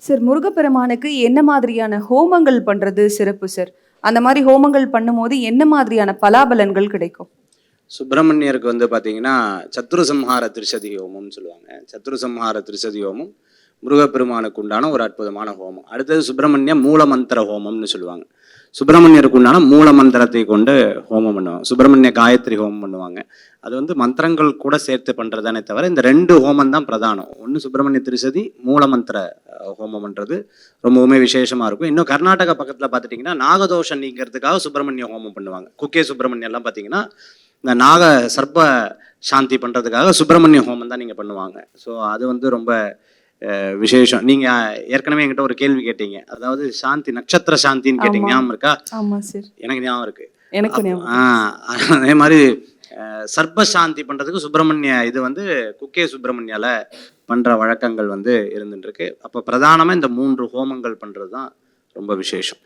Sir முருகப்பெருமானுக்கு என்ன மாதிரியான ஹோமங்கள் பண்றது சிறப்பு சார்? அந்த மாரி ஹோமங்கள் பண்ணும்போது என்ன மாதிரியான பலாபலன்கள் கிடைக்கும்? சுப்பிரமணியருக்கு வந்து பார்த்தீங்கன்னா, சத்ருசம்ஹார திரிசதி ஹோமம்னு சொல்லுவாங்க. சத்ருசம்ஹார திரிசதி ஹோமம் முருகப்பெருமானுக்கு உண்டான ஒரு அற்புதமான ஹோமம். அடுத்தது சுப்பிரமணிய மூலமந்திர ஹோமம்னு சொல்லுவாங்க. சுப்பிரமணியருக்கு உண்டான மூல மந்திரத்தை கொண்டு ஹோமம் பண்ணுவாங்க. சுப்பிரமணிய காயத்ரி ஹோமம் பண்ணுவாங்க. அது வந்து மந்திரங்கள் கூட சேர்த்து பண்ணுறதானே தவிர, இந்த 2 ஹோமம் தான் பிரதானம். ஒன்று சுப்பிரமணிய திரிசதி, மூலமந்திர ஹோமம் பண்ணுறது ரொம்பவுமே விசேஷமாக இருக்கும். இன்னும் கர்நாடகா பக்கத்தில் பார்த்துட்டிங்கன்னா, நாகதோஷம் நீங்கிறதுக்காக சுப்பிரமணிய ஹோமம் பண்ணுவாங்க. குக்கே சுப்பிரமணியெல்லாம் பார்த்தீங்கன்னா, இந்த நாக சர்ப்ப சாந்தி பண்ணுறதுக்காக சுப்பிரமணிய ஹோமம் தான் நீங்கள் பண்ணுவாங்க. ஸோ அது வந்து ரொம்ப விசேஷம். நீங்கள் ஏற்கனவே என்கிட்ட ஒரு கேள்வி கேட்டீங்க. அதாவது சாந்தி நட்சத்திர சாந்தின்னு கேட்டீங்க. ஞாபகம் இருக்கா? ஆமா சார். எனக்கு ஞாபகம் இருக்கு. எனக்கு அதே மாதிரி சர்ப்ப சாந்தி பண்ணுறதுக்கு சுப்பிரமணிய இது வந்து குக்கே சுப்பிரமணியால பண்ணுற வழக்கங்கள் வந்து இருந்துட்டு இருக்கு. அப்போ பிரதானமாக இந்த 3 ஹோமங்கள் பண்ணுறது தான் ரொம்ப விசேஷம்.